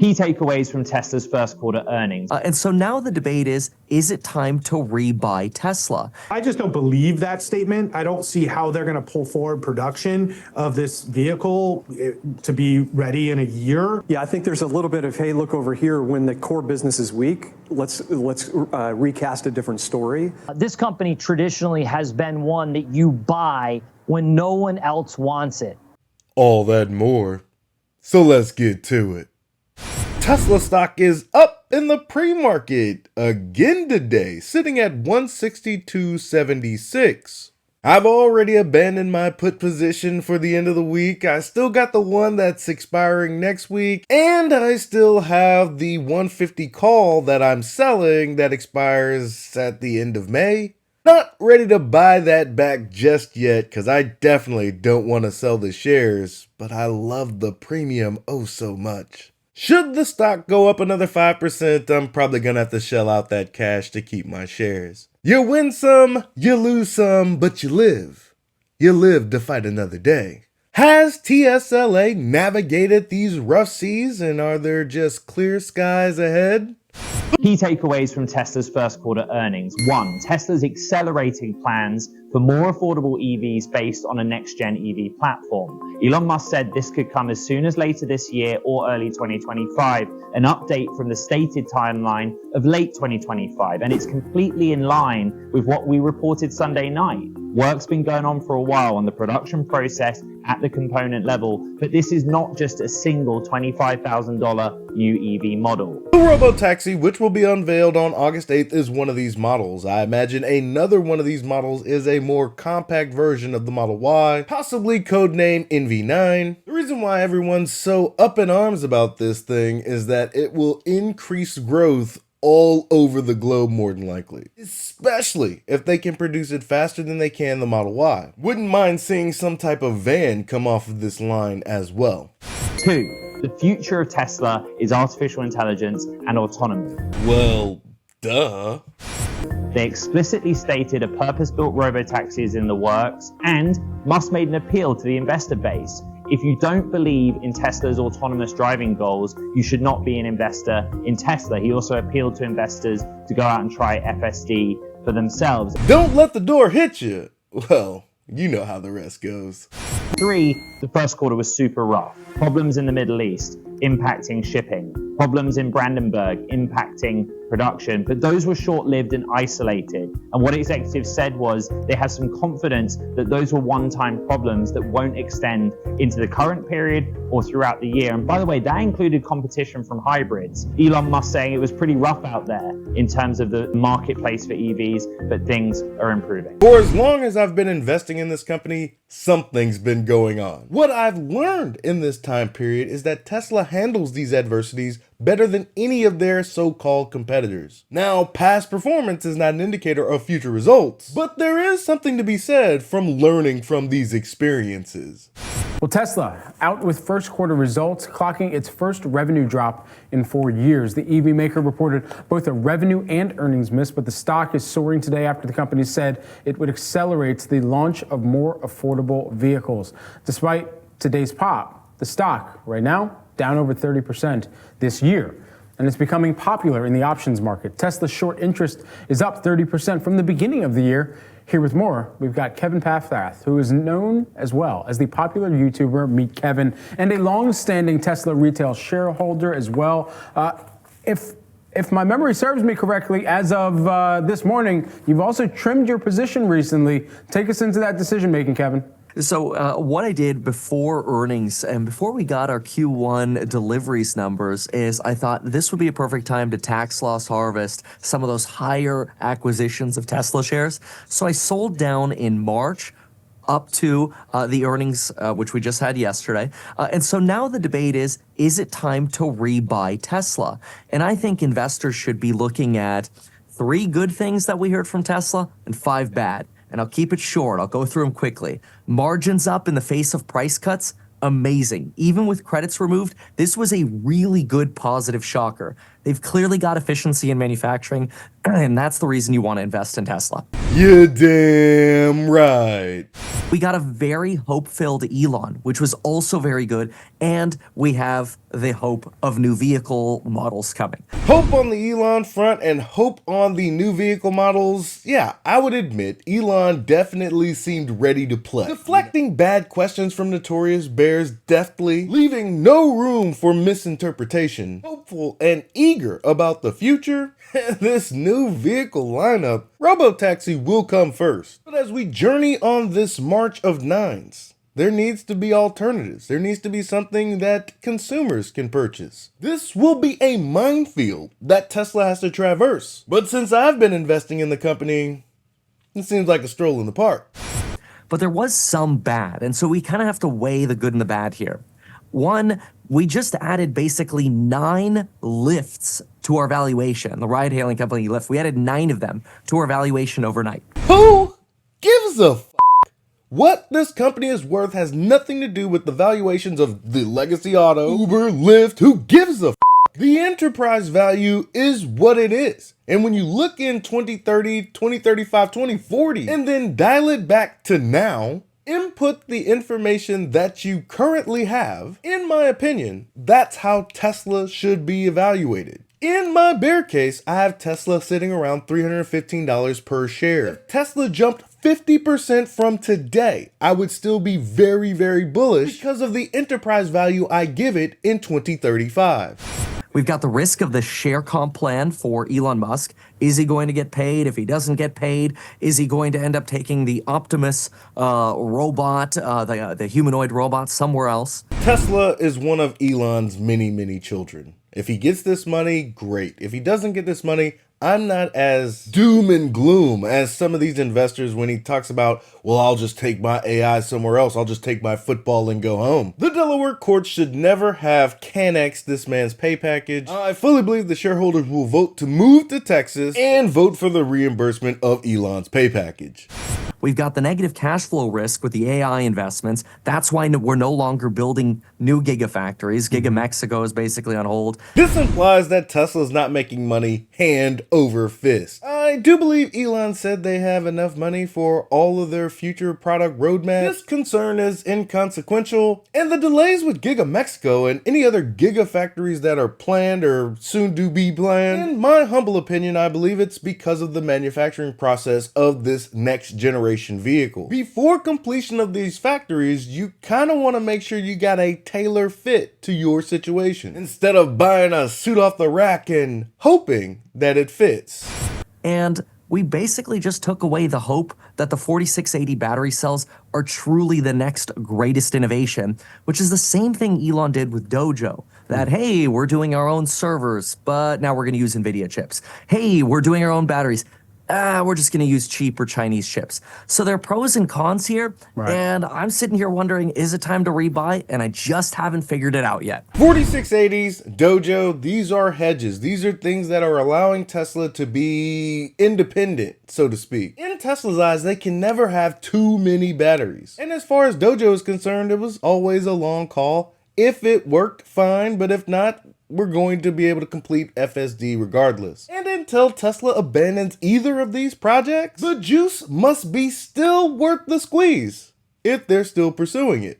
Key takeaways from Tesla's first quarter earnings. And so now the debate is it time to rebuy Tesla? I just don't believe that statement. I don't see how they're going to pull forward production of this vehicle to be ready in a year. Yeah, I think there's a little bit of, hey, look over here, when the core business is weak, let's recast a different story. This company traditionally has been one that you buy when no one else wants it. All that and more. So let's get to it. Tesla stock is up in the pre-market again today, sitting at 162.76. I've already abandoned my put position for the end of the week. I still got the one that's expiring next week, and I still have the 150 call that I'm selling that expires at the end of May. Not ready to buy that back just yet, because I definitely don't want to sell the shares, but I love the premium oh so much. Should the stock go up another 5%, I'm probably going to have to shell out that cash to keep my shares. You win some, you lose some, but you live. You live to fight another day. Has TSLA navigated these rough seas, and are there just clear skies ahead? Key takeaways from Tesla's first quarter earnings. 1. Tesla's accelerating plans for more affordable EVs based on a next-gen EV platform. Elon Musk said this could come as soon as later this year or early 2025, an update from the stated timeline of late 2025, and it's completely in line with what we reported Sunday night. Work's been going on for a while on the production process at the component level, but this is not just a single $25,000 new EV model. The Robotaxi, which will be unveiled on August 8th, is one of these models. I imagine another one of these models is a more compact version of the Model Y, possibly codenamed NV9. The reason why everyone's so up in arms about this thing is that it will increase growth all over the globe more than likely, especially if they can produce it faster than they can the Model Y. Wouldn't mind seeing some type of van come off of this line as well. 2. The future of Tesla is artificial intelligence and autonomy. Well, duh. They explicitly stated a purpose-built robotaxi is in the works, and Musk made an appeal to the investor base. If you don't believe in Tesla's autonomous driving goals, you should not be an investor in Tesla. He also appealed to investors to go out and try FSD for themselves. Don't let the door hit you. Well, you know how the rest goes. 3. The first quarter was super rough. Problems in the Middle East impacting shipping. Problems in Brandenburg impacting production, but those were short-lived and isolated. And what executives said was they have some confidence that those were one-time problems that won't extend into the current period or throughout the year. And by the way, that included competition from hybrids. Elon Musk saying it was pretty rough out there in terms of the marketplace for EVs, but things are improving. For as long as I've been investing in this company, something's been going on. What I've learned in this time period is that Tesla handles these adversities better than any of their so-called competitors. Now, past performance is not an indicator of future results, but there is something to be said from learning from these experiences. Well, Tesla out with first quarter results, clocking its first revenue drop in 4 years. The EV maker reported both a revenue and earnings miss, but the stock is soaring today after the company said it would accelerate the launch of more affordable vehicles. Despite today's pop, the stock right now down over 30% this year, and it's becoming popular in the options market. Tesla's short interest is up 30% from the beginning of the year. Here with more, we've got Kevin Paffrath, who is known as well as the popular YouTuber Meet Kevin, and a long-standing Tesla retail shareholder as well. If my memory serves me correctly, as of this morning, you've also trimmed your position recently. Take us into that decision-making, Kevin. So what I did before earnings and before we got our Q1 deliveries numbers is I thought this would be a perfect time to tax loss harvest some of those higher acquisitions of Tesla shares. So I sold down in March up to the earnings, which we just had yesterday. And so now the debate is it time to rebuy Tesla? And I think investors should be looking at 3 good things that we heard from Tesla and 5 bad. And I'll keep it short. I'll go through them quickly. Margins up in the face of price cuts. Amazing. Even with credits removed, this was a really good positive shocker. They've clearly got efficiency in manufacturing. And that's the reason you want to invest in Tesla. You're damn right. We got a very hope-filled Elon, which was also very good, and we have the hope of new vehicle models coming. Hope on the Elon front and hope on the new vehicle models. Yeah, I would admit Elon definitely seemed ready to play. Deflecting bad questions from notorious bears deftly, leaving no room for misinterpretation. Hopeful and eager about the future. This new vehicle lineup, Robotaxi will come first. But as we journey on this march of nines, there needs to be alternatives. There needs to be something that consumers can purchase. This will be a minefield that Tesla has to traverse. But since I've been investing in the company, it seems like a stroll in the park. But there was some bad, and so we kind of have to weigh the good and the bad here. One, we just added basically 9 lifts to our valuation. The ride-hailing company Lyft, we added 9 of them to our valuation overnight. Who gives a f***? What this company is worth has nothing to do with the valuations of the legacy auto, Uber, Lyft, who gives a f***? The enterprise value is what it is. And when you look in 2030, 2035, 2040, and then dial it back to now, input the information that you currently have, in my opinion, that's how Tesla should be evaluated. In my bear case, I have Tesla sitting around $315 per share. If Tesla jumped 50% from today, I would still be very, very bullish because of the enterprise value I give it in 2035. We've got the risk of the share comp plan for Elon Musk. Is he going to get paid? If he doesn't get paid, is he going to end up taking the Optimus robot, the humanoid robot, somewhere else? Tesla is one of Elon's many, many children. If he gets this money, great. If he doesn't get this money, I'm not as doom and gloom as some of these investors when he talks about, well, I'll just take my AI somewhere else. I'll just take my football and go home. The Delaware courts should never have cannexed this man's pay package. I fully believe the shareholders will vote to move to Texas and vote for the reimbursement of Elon's pay package. We've got the negative cash flow risk with the AI investments. That's why we're no longer building new gigafactories. Giga Mexico is basically on hold. This implies that Tesla's not making money hand over fist. I do believe Elon said they have enough money for all of their future product roadmap. This concern is inconsequential, and the delays with Giga Mexico and any other gigafactories that are planned or soon to be planned, in my humble opinion, I believe it's because of the manufacturing process of this next generation vehicle. Before completion of these factories, you kind of want to make sure you got a tailor fit to your situation instead of buying a suit off the rack and hoping that it fits. And we basically just took away the hope that the 4680 battery cells are truly the next greatest innovation, which is the same thing Elon did with Dojo. That, hey, we're doing our own servers, but now we're going to use NVIDIA chips. Hey, we're doing our own batteries. We're just going to use cheaper Chinese chips. So there are pros and cons here, and I'm sitting here wondering, is it time to rebuy? And I just haven't figured it out yet. 4680s, Dojo, these are hedges. These are things that are allowing Tesla to be independent, so to speak. In Tesla's eyes, they can never have too many batteries. And as far as Dojo is concerned, it was always a long call. If it worked, fine, but if not, we're going to be able to complete FSD regardless. And until Tesla abandons either of these projects, the juice must be still worth the squeeze if they're still pursuing it.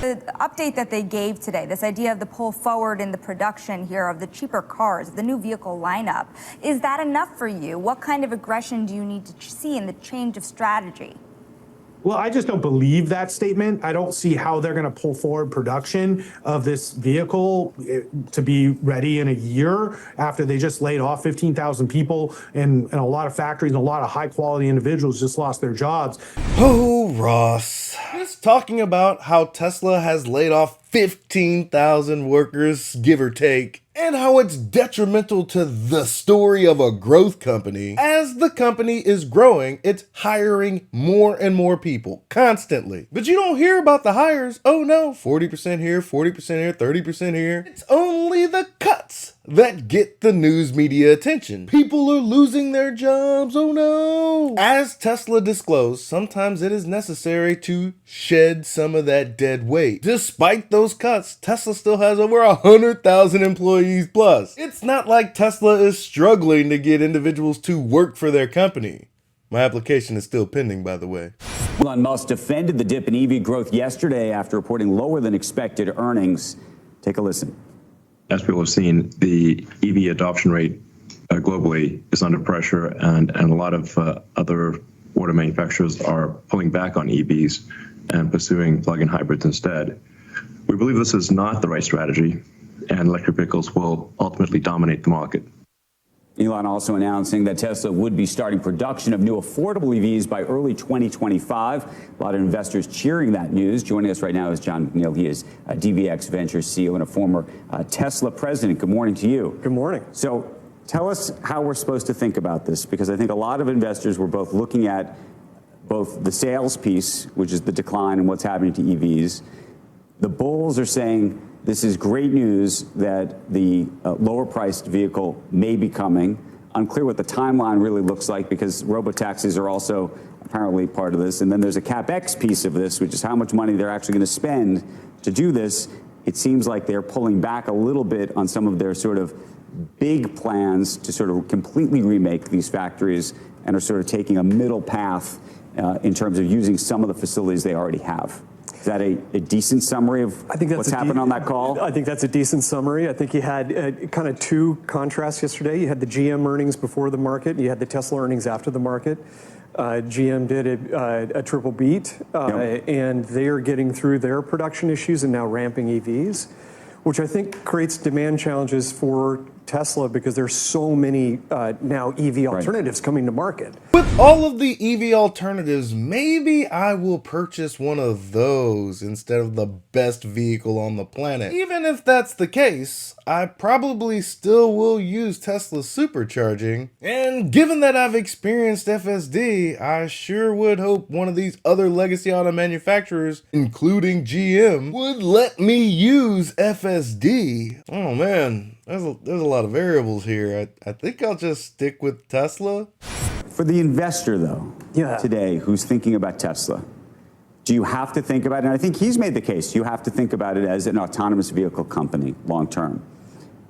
The update that they gave today, this idea of the pull forward in the production here of the cheaper cars, the new vehicle lineup, is that enough for you? What kind of aggression do you need to see in the change of strategy? Well, I just don't believe that statement. I don't see how they're going to pull forward production of this vehicle to be ready in a year after they just laid off 15,000 people and a lot of factories and a lot of high quality individuals just lost their jobs. Oh, Ross. Just talking about how Tesla has laid off 15,000 workers, give or take, and how it's detrimental to the story of a growth company. As the company is growing, it's hiring more and more people constantly. But you don't hear about the hires. Oh no, 40% here, 40% here, 30% here. It's only the cuts that get the news media attention. People are losing their jobs, oh no! As Tesla disclosed, sometimes it is necessary to shed some of that dead weight. Despite those cuts, Tesla still has over 100,000 employees plus. It's not like Tesla is struggling to get individuals to work for their company. My application is still pending, by the way. Elon Musk defended the dip in EV growth yesterday after reporting lower than expected earnings. Take a listen. As people have seen, the EV adoption rate globally is under pressure, and a lot of other auto manufacturers are pulling back on EVs and pursuing plug-in hybrids instead. We believe this is not the right strategy, and electric vehicles will ultimately dominate the market. Elon also announcing that Tesla would be starting production of new affordable EVs by early 2025. A lot of investors cheering that news. Joining us right now is John McNeil. He is a DVX Ventures CEO and a former Tesla president. Good morning to you. Good morning. So tell us how we're supposed to think about this, because I think a lot of investors were both looking at both the sales piece, which is the decline and what's happening to EVs. The bulls are saying this is great news that the lower priced vehicle may be coming. Unclear what the timeline really looks like, because robotaxis are also apparently part of this. And then there's a CapEx piece of this, which is how much money they're actually going to spend to do this. It seems like they're pulling back a little bit on some of their sort of big plans to sort of completely remake these factories, and are sort of taking a middle path in terms of using some of the facilities they already have. Is that a decent summary of what's happened on that call? I think that's a decent summary. I think you had kind of two contrasts yesterday. You had the GM earnings before the market, and you had the Tesla earnings after the market. GM did a triple beat, and they are getting through their production issues and now ramping EVs, which I think creates demand challenges for Tesla, because there's so many now EV alternatives coming to market. With all of the EV alternatives, maybe I will purchase one of those instead of the best vehicle on the planet. Even if that's the case, I probably still will use Tesla's supercharging. And given that I've experienced FSD, I sure would hope one of these other legacy auto manufacturers, including GM, would let me use FSD. Oh man, there's a lot of variables here. I think I'll just stick with Tesla. For the investor, though, today, who's thinking about Tesla, do you have to think about it? And I think he's made the case. You have to think about it as an autonomous vehicle company long term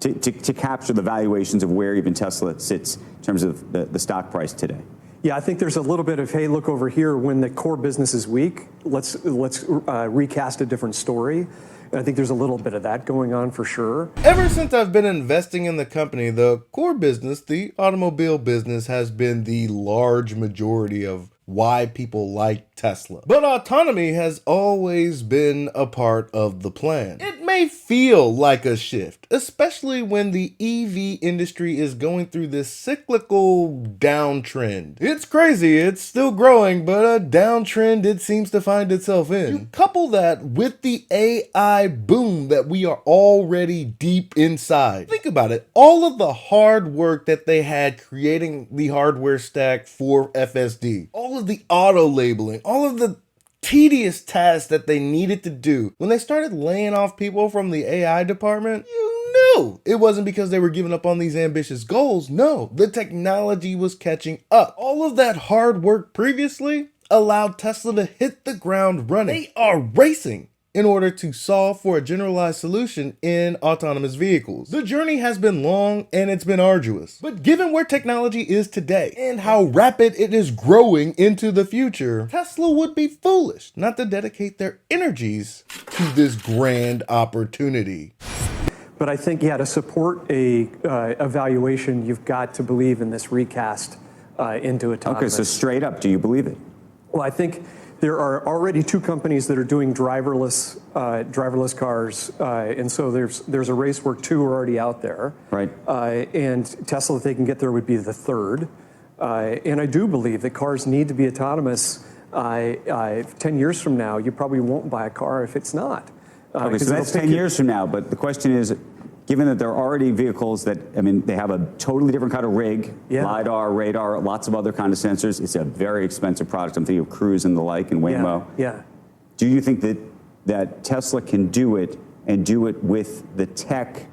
to capture the valuations of where even Tesla sits in terms of the stock price today. Yeah, I think there's a little bit of, hey, look over here, when the core business is weak, let's recast a different story. I think there's a little bit of that going on for sure. Ever since I've been investing in the company, the core business, the automobile business, has been the large majority of why people like Tesla. But autonomy has always been a part of the plan. It may feel like a shift, especially when the EV industry is going through this cyclical downtrend. It's crazy, it's still growing, but a downtrend it seems to find itself in. You couple that with the AI boom that we are already deep inside. Think about it, all of the hard work that they had creating the hardware stack for FSD, all of the auto labeling, all of the tedious tasks that they needed to do. When they started laying off people from the AI department, you knew it wasn't because they were giving up on these ambitious goals. No, the technology was catching up. All of that hard work previously allowed Tesla to hit the ground running. They are racing in order to solve for a generalized solution in autonomous vehicles. The journey has been long and it's been arduous, but given where technology is today and how rapid it is growing into the future, Tesla would be foolish not to dedicate their energies to this grand opportunity. But I think, to support a valuation, you've got to believe in this recast into autonomous. Okay, so straight up, do you believe it? Well, I think there are already two companies that are doing driverless cars, and so there's a race where two are already out there. Right. And Tesla, if they can get there, would be the third. And I do believe that cars need to be autonomous. 10 years from now, you probably won't buy a car if it's not. Okay, so that's 10 years from now. But the question is, given that there are already vehicles that, I mean, they have a totally different kind of rig, LiDAR, radar, lots of other kind of sensors. It's a very expensive product. I'm thinking of Cruise and the like and Waymo. Yeah. Do you think that Tesla can do it and do it with the tech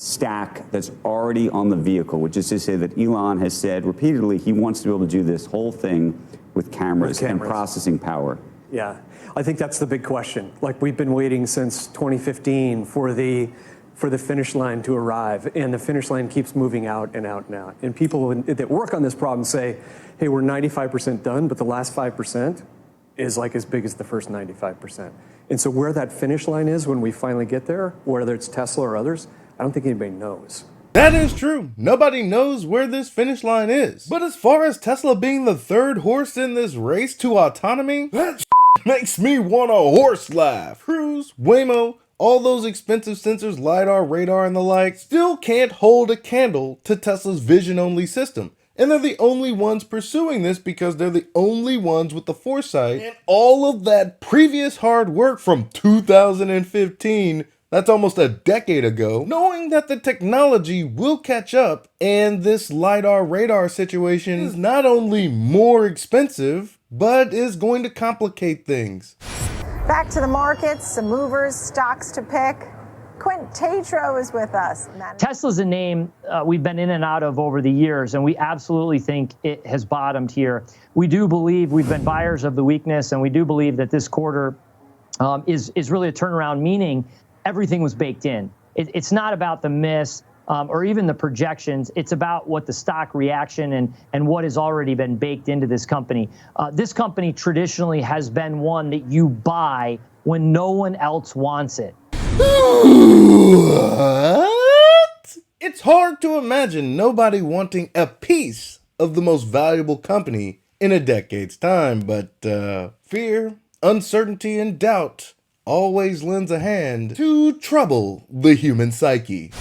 stack that's already on the vehicle, which is to say that Elon has said repeatedly he wants to be able to do this whole thing with cameras and processing power. Yeah, I think that's the big question. Like, we've been waiting since 2015 for the finish line to arrive, and the finish line keeps moving out and out and out. And people that work on this problem say, hey, we're 95% done, but the last 5% is like as big as the first 95%. And so where that finish line is when we finally get there, whether it's Tesla or others, I don't think anybody knows. That is true. Nobody knows where this finish line is. But as far as Tesla being the third horse in this race to autonomy, that makes me want a horse laugh. Cruise, Waymo, all those expensive sensors, LiDAR, radar, and the like, still can't hold a candle to Tesla's vision-only system. And they're the only ones pursuing this because they're the only ones with the foresight and all of that previous hard work from 2015, that's almost a decade ago, knowing that the technology will catch up and this LiDAR radar situation is not only more expensive, but is going to complicate things. Back to the markets, some movers, stocks to pick. Quint Tatro is with us. Tesla's a name we've been in and out of over the years, and we absolutely think it has bottomed here. We do believe we've been buyers of the weakness, and we do believe that this quarter is really a turnaround, meaning everything was baked in. It's not about the miss or even the projections. It's about what the stock reaction and what has already been baked into this company. This company traditionally has been one that you buy when no one else wants it. What? It's hard to imagine nobody wanting a piece of the most valuable company in a decade's time, but fear, uncertainty, and doubt always lends a hand to trouble the human psyche.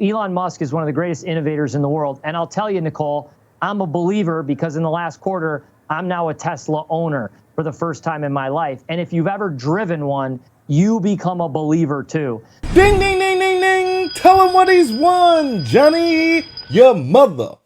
Elon Musk is one of the greatest innovators in the world, and I'll tell you, Nicole, I'm a believer because in the last quarter, I'm now a Tesla owner for the first time in my life, and if you've ever driven one, you become a believer too. Ding, ding, ding, ding, ding. Tell him what he's won, Johnny. Your mother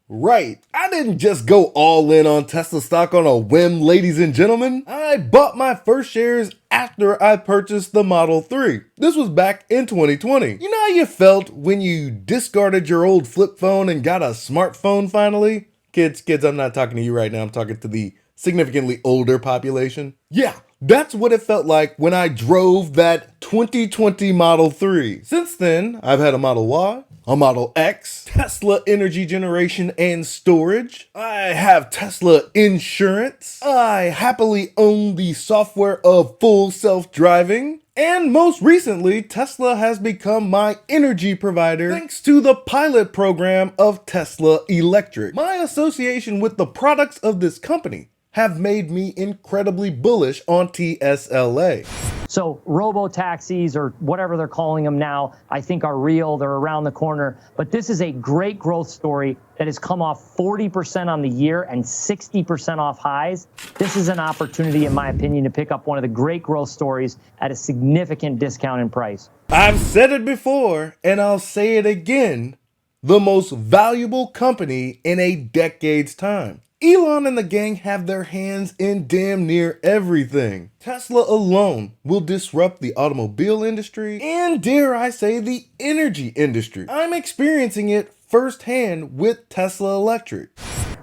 right. I didn't just go all in on Tesla stock on a whim, ladies and gentlemen. I bought my first shares after I purchased the Model 3. This was back in 2020. You know how you felt when you discarded your old flip phone and got a smartphone finally? Kids, I'm not talking to you right now. I'm talking to the significantly older population. Yeah. That's what it felt like when I drove that 2020 Model 3. Since then, I've had a Model Y, a Model X, Tesla energy generation and storage. I have Tesla insurance. I happily own the software of full self-driving. And most recently, Tesla has become my energy provider thanks to the pilot program of Tesla Electric. My association with the products of this company have made me incredibly bullish on TSLA. So robo-taxis, or whatever they're calling them now, I think are real. They're around the corner. But this is a great growth story that has come off 40% on the year and 60% off highs. This is an opportunity, in my opinion, to pick up one of the great growth stories at a significant discount in price. I've said it before, and I'll say it again. The most valuable company in a decade's time. Elon and the gang have their hands in damn near everything. Tesla alone will disrupt the automobile industry and, dare I say, the energy industry. I'm experiencing it firsthand with Tesla Electric.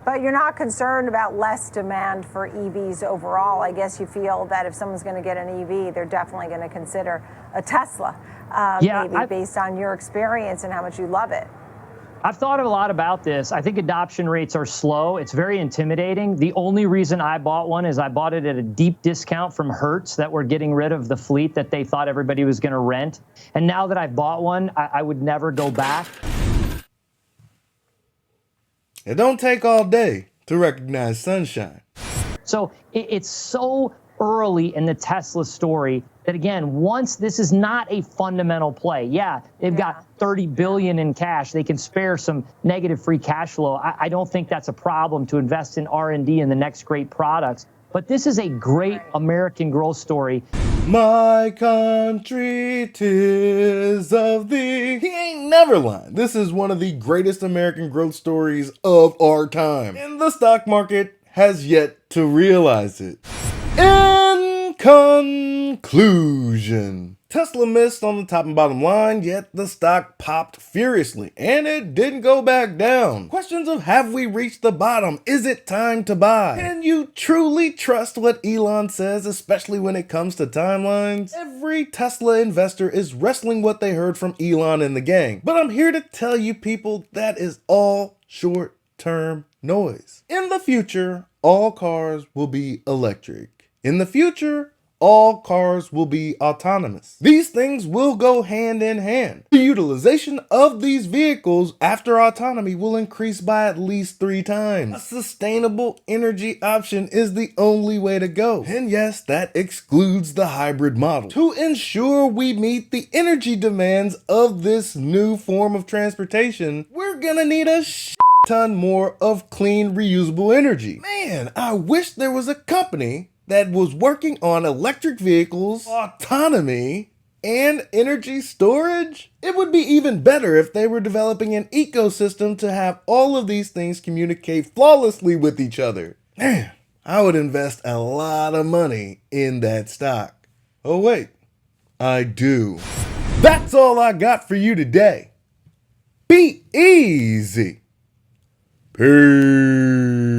But you're not concerned about less demand for EVs overall. I guess you feel that if someone's going to get an EV, they're definitely going to consider a Tesla, based on your experience and how much you love it. I've thought a lot about this. I think adoption rates are slow. It's very intimidating. The only reason I bought one is I bought it at a deep discount from Hertz that were getting rid of the fleet that they thought everybody was going to rent. And now that I've bought one, I would never go back. It don't take all day to recognize sunshine. So it's so early in the Tesla story that, again, once this is not a fundamental play. Yeah, they've got $30 billion in cash. They can spare some negative free cash flow. I don't think that's a problem to invest in R&D and the next great products. But this is a great American growth story. My country, 'tis of thee. He ain't never lying. This is one of the greatest American growth stories of our time. And the stock market has yet to realize it. In conclusion, Tesla missed on the top and bottom line, yet the stock popped furiously, and it didn't go back down. Questions of have we reached the bottom? Is it time to buy? Can you truly trust what Elon says, especially when it comes to timelines? Every Tesla investor is wrestling what they heard from Elon and the gang, but I'm here to tell you people that is all short-term noise. In the future, all cars will be electric. In the future, all cars will be autonomous. These things will go hand in hand. The utilization of these vehicles after autonomy will increase by at least 3 times. A sustainable energy option is the only way to go. And yes, that excludes the hybrid model. To ensure we meet the energy demands of this new form of transportation, we're gonna need a ton more of clean, reusable energy. Man, I wish there was a company that was working on electric vehicles, autonomy, and energy storage. It would be even better if they were developing an ecosystem to have all of these things communicate flawlessly with each other. Man, I would invest a lot of money in that stock. Oh wait, I do. That's all I got for you today. Be easy. Peace.